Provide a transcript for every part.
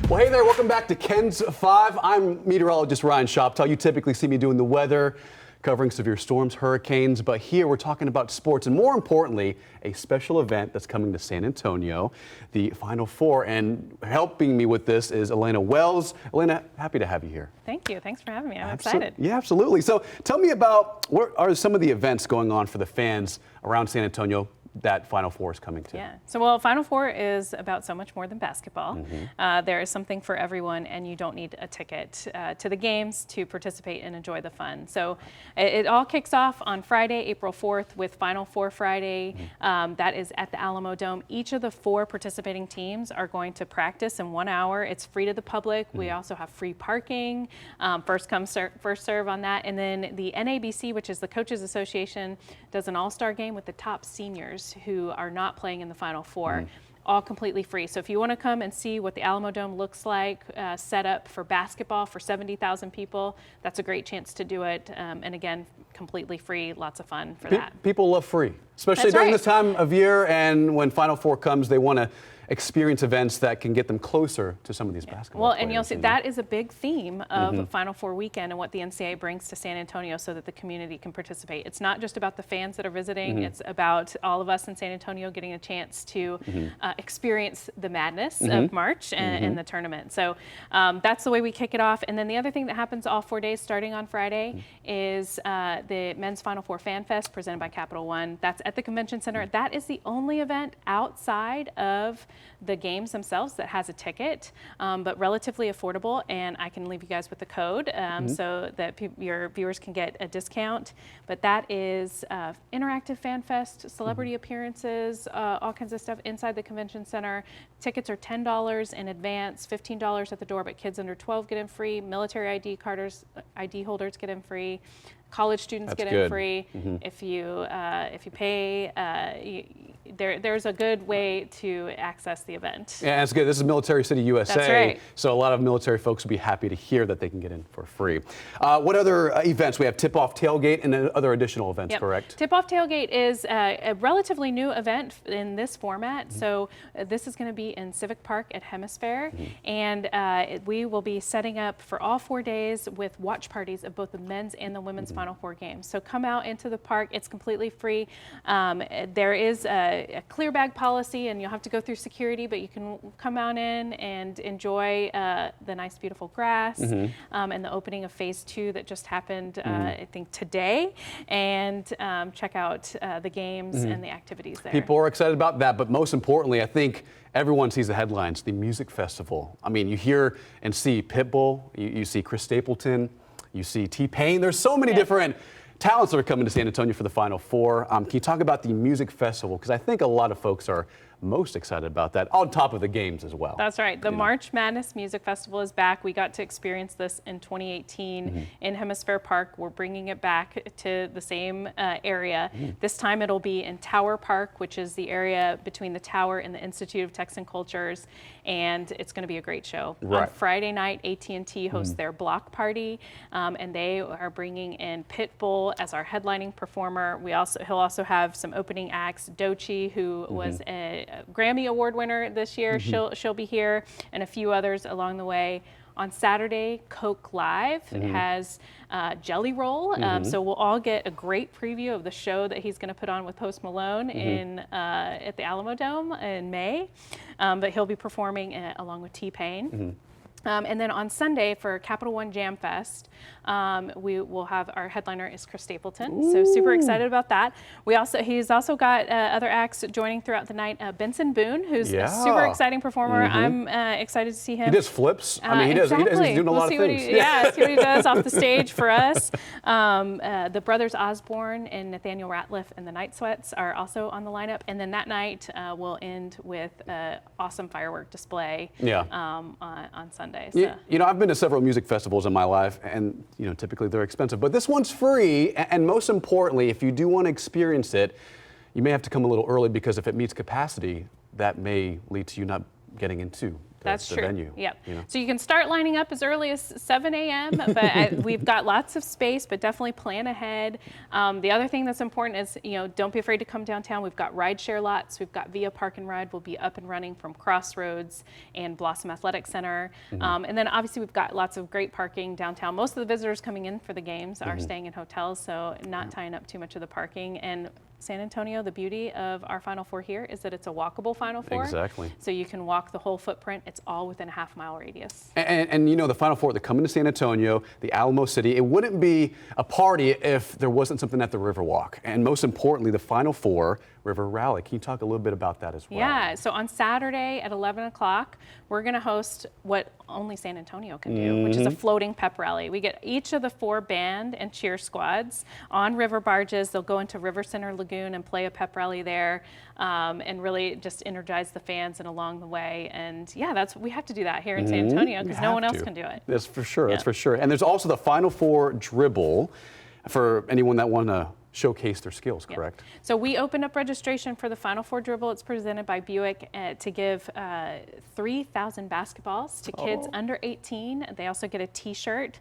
Well, hey there, welcome back to Ken's 5. I'm meteorologist Ryan Shoptaw. You typically see me doing the weather, covering severe storms, hurricanes, but here we're talking about sports and more importantly, a special event that's coming to San Antonio, the Final Four. And helping me with this is Elena Wells. Elena, happy to have you here. Thank you. Thanks for having me. I'm excited. Yeah, absolutely. So tell me about what are some of the events going on for the fans around San Antonio that Final Four is coming to? Yeah. So, Final Four is about so much more than basketball. There is something for everyone, and you don't need a ticket to the games to participate and enjoy the fun. So, it all kicks off on Friday, April 4th, with Final Four Friday. That is at the Alamo Dome. Each of the 4 participating teams are going to practice in 1 hour. It's free to the public. We also have free parking, first come, first serve on that. And then the NABC, which is the Coaches Association, does an all-star game with the top seniors who are not playing in the Final Four, all completely free. So if you want to come and see what the Alamo Dome looks like, set up for basketball for 70,000 people, that's a great chance to do it. And again, completely free, lots of fun for that. People love free, especially during this time of year, and when Final Four comes, they want to experience events that can get them closer to some of these basketball players. And you'll see that is a big theme of Final Four weekend and what the NCAA brings to San Antonio so that the community can participate. It's not just about the fans that are visiting, it's about all of us in San Antonio getting a chance to experience the madness of March and the tournament. So that's the way we kick it off. And then the other thing that happens all 4 days starting on Friday is the Men's Final Four Fan Fest presented by Capital One. That's at the Convention Center. That is the only event outside of the games themselves that has a ticket, but relatively affordable, and I can leave you guys with the code so that your viewers can get a discount. But that is interactive fan fest, celebrity appearances, all kinds of stuff inside the convention center. Tickets are $10 in advance, $15 at the door, but kids under 12 get in free. Military ID holders get in free. College students get in free. If you pay, there's a good way to access the event. Yeah, that's good. This is Military City, USA. That's right. So a lot of military folks will be happy to hear that they can get in for free. What other events? We have tip-off tailgate and other additional events, correct? Tip-off tailgate is a relatively new event in this format. So this is going to be in Civic Park at Hemisphere, and we will be setting up for all 4 days with watch parties of both the men's and the women's Final Four games. So come out into the park. It's completely free. There is a clear bag policy, and you'll have to go through security, but you can come out in and enjoy the nice, beautiful grass and the opening of Phase 2 that just happened, I think, today, and check out the games and the activities there. People are excited about that, but most importantly, I think everyone sees the headlines, the music festival. I mean, you hear and see Pitbull, you see Chris Stapleton, you see T-Pain. There's so many different talents that are coming to San Antonio for the Final Four. Can you talk about the music festival? Because I think a lot of folks are most excited about that, on top of the games as well. That's right. The March Madness Music Festival is back. We got to experience this in 2018 in Hemisphere Park. We're bringing it back to the same area. This time it'll be in Tower Park, which is the area between the Tower and the Institute of Texan Cultures, and it's going to be a great show. On Friday night, AT&T hosts their block party, and they are bringing in Pitbull as our headlining performer. He'll also have some opening acts. Doechii, who was a Grammy Award winner this year, she'll be here, and a few others along the way. On Saturday, Coke Live has Jelly Roll, so we'll all get a great preview of the show that he's going to put on with Post Malone at the Alamo Dome in May, but he'll be performing along with T-Pain. And then on Sunday for Capital One Jam Fest, we will have our headliner is Chris Stapleton. So super excited about that. He's also got other acts joining throughout the night. Benson Boone, who's a super exciting performer. I'm excited to see him. He does flips. I mean, he's doing a lot of things. See what he does off the stage for us. The brothers Osborne and Nathaniel Ratliff and the Night Sweats are also on the lineup. And then that night we'll end with an awesome firework display on Sunday. So. You know, I've been to several music festivals in my life, and typically they're expensive, but this one's free. And most importantly, if you do want to experience it, you may have to come a little early, because if it meets capacity, that may lead to you not getting into That's the true. venue. Yep. You know? So you can start lining up as early as 7 a.m., but we've got lots of space, but definitely plan ahead. The other thing that's important is, don't be afraid to come downtown. We've got rideshare lots. We've got Via Park and Ride will be up and running from Crossroads and Blossom Athletic Center. And then obviously we've got lots of great parking downtown. Most of the visitors coming in for the games are staying in hotels, so not tying up too much of the parking. And San Antonio, the beauty of our Final Four here is that it's a walkable Final Four. Exactly. So you can walk the whole footprint. It's all within a half-mile radius. And the Final Four, they're coming to San Antonio, the Alamo City. It wouldn't be a party if there wasn't something at the Riverwalk. And most importantly, the Final Four River Rally. Can you talk a little bit about that as well? Yeah, so on Saturday at 11 o'clock, we're going to host what only San Antonio can do, which is a floating pep rally. We get each of the 4 band and cheer squads on river barges. They'll go into River Center Lagoon and play a pep rally there, and really just energize the fans and along the way. And yeah, we have to do that here in San Antonio because no one else can do it. That's for sure. That's for sure. And there's also the Final Four dribble for anyone that want to showcase their skills, correct? So we opened up registration for the Final Four dribble. It's presented by Buick to give 3,000 basketballs to kids under 18. They also get a t-shirt.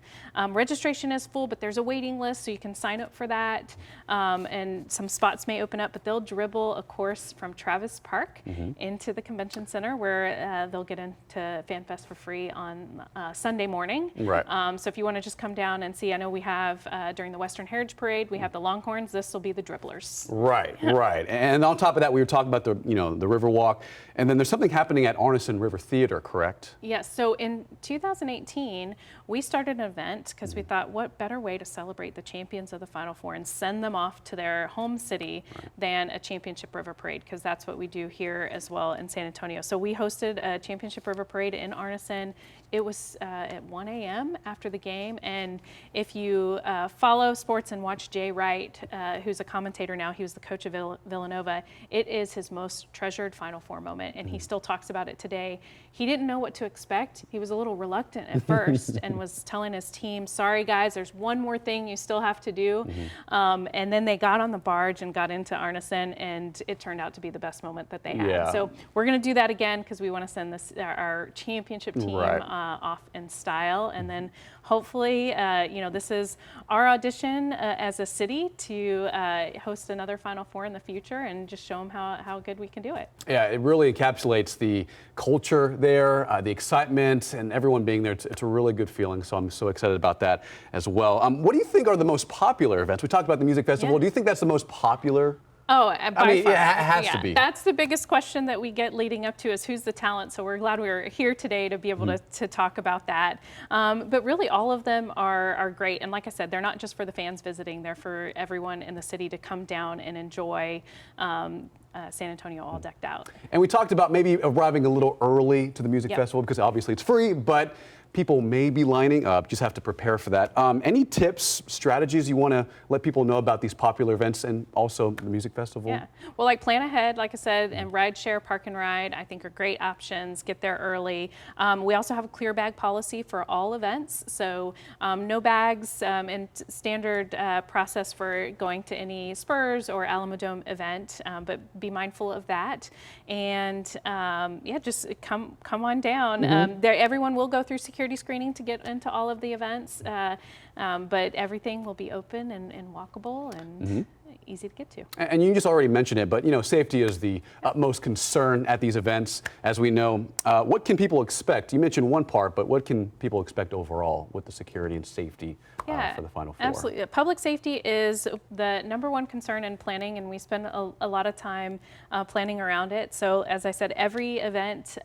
Registration is full, but there's a waiting list, so you can sign up for that. And some spots may open up, but they'll dribble a course from Travis Park into the convention center where they'll get into Fan Fest for free on Sunday morning. Right. So if you want to just come down and see, I know we have during the Western Heritage Parade, we have the Longhorns. This will be the dribblers. Right, right. And on top of that, we were talking about the Riverwalk, and then there's something happening at Arneson River Theater, correct? Yes. So in 2018, we started an event because we thought, what better way to celebrate the champions of the Final Four and send them off to their home city than a Championship River Parade, because that's what we do here as well in San Antonio. So we hosted a Championship River Parade in Arneson. It was at 1 a.m. after the game, and if you follow sports and watch Jay Wright, who's a commentator now, he was the coach of Villanova, it is his most treasured Final Four moment, and he still talks about it today. He didn't know what to expect. He was a little reluctant at first and was telling his team, sorry guys, there's one more thing you still have to do. And then they got on the barge and got into Arneson, and it turned out to be the best moment that they had. Yeah. So we're going to do that again because we want to send our championship team off in style, and then hopefully, this is our audition as a city to host another Final Four in the future and just show them how good we can do it. Yeah, it really encapsulates the culture there, the excitement, and everyone being there. It's a really good feeling, so I'm so excited about that as well. What do you think are the most popular events? We talked about the music festival. Do you think that's the most popular? Oh, by far. It has to be. That's the biggest question that we get leading up to is who's the talent. So we're glad we were here today to be able to talk about that. But really, all of them are great. And like I said, they're not just for the fans visiting. They're for everyone in the city to come down and enjoy San Antonio all decked out. And we talked about maybe arriving a little early to the music festival because obviously it's free, but people may be lining up. Just have to prepare for that. Any tips, strategies you want to let people know about these popular events and also the music festival? Yeah, well, like plan ahead, like I said, and rideshare, park and ride, I think are great options. Get there early. We also have a clear bag policy for all events. So no bags and standard process for going to any Spurs or Alamo Dome event, but be mindful of that. And just come on down. Everyone will go through security screening to get into all of the events, but everything will be open and walkable and easy to get to. And you just already mentioned it, but safety is the utmost concern at these events, as we know. What can people expect? You mentioned one part, but what can people expect overall with the security and safety for the Final Four? Absolutely. Public safety is the number one concern in planning, and we spend a lot of time planning around it. So as I said, every event,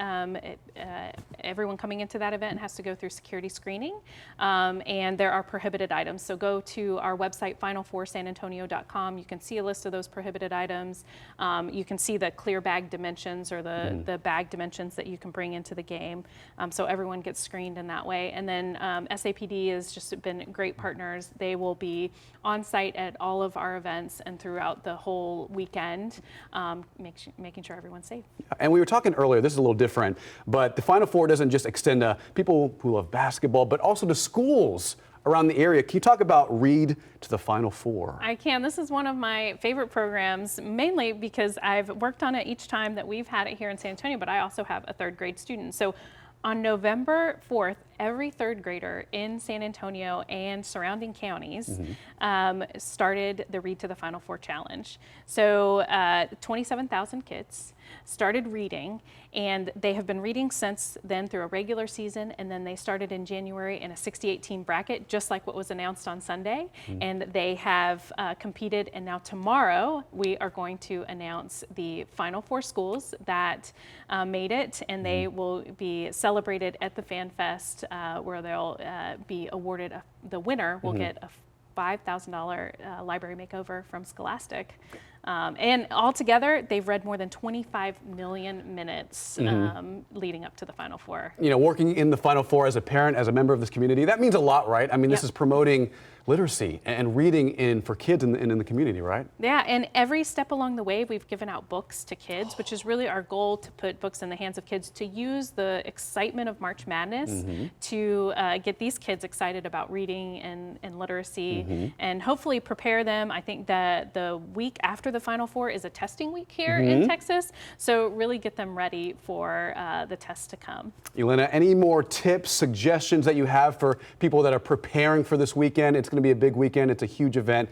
everyone coming into that event has to go through security screening, and there are prohibited items. So go to our website, final4sanantonio.com. You can see a list of those prohibited items. You can see the clear bag dimensions or the bag dimensions that you can bring into the game. So everyone gets screened in that way. And then SAPD has just been great partners. They will be on site at all of our events and throughout the whole weekend, making sure everyone's safe. And we were talking earlier, this is a little different, but the Final Four doesn't just extend to people who love basketball, but also to schools around the area. Can you talk about Read to the Final Four? I can. This is one of my favorite programs, mainly because I've worked on it each time that we've had it here in San Antonio, but I also have a third grade student. So On November 4th, every third grader in San Antonio and surrounding counties started the Read to the Final Four challenge. So 27,000 kids started reading, and they have been reading since then through a regular season, and then they started in January in a 68-team bracket, just like what was announced on Sunday, and they have competed, and now tomorrow we are going to announce the Final Four schools that made it, and they will be celebrated at the Fan Fest, where they'll be awarded, the winner will get a $5,000 library makeover from Scholastic. And altogether, they've read more than 25 million minutes leading up to the Final Four. You know, working in the Final Four as a parent, as a member of this community, that means a lot, right? I mean, this is promoting literacy and reading for kids in the community, right? Yeah, and every step along the way, we've given out books to kids, which is really our goal, to put books in the hands of kids, to use the excitement of March Madness to get these kids excited about reading and literacy, and hopefully prepare them. I think that the week after the Final Four is a testing week here in Texas, so really get them ready for the tests to come. Elena, any more tips, suggestions that you have for people that are preparing for this weekend? It's going to be a big weekend. It's a huge event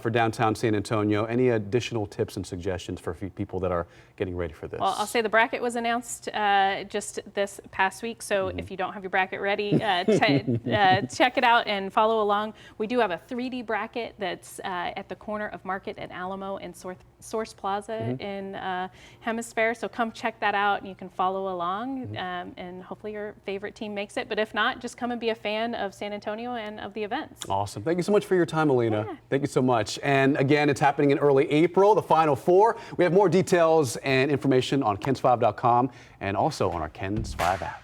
for downtown San Antonio. Any additional tips and suggestions for people that are getting ready for this? Well, I'll say the bracket was announced just this past week, so if you don't have your bracket ready, check it out and follow along. We do have a 3D bracket that's at the corner of Market and Alamo and Source Plaza in Hemisphere, so come check that out and you can follow along, and hopefully your favorite team makes it. But if not, just come and be a fan of San Antonio and of the events. Awesome. Thank you so much for your time, Elena. Yeah. Thank you so much. And again, it's happening in early April, the Final Four. We have more details and information on KENS5.com and also on our KENS5 app.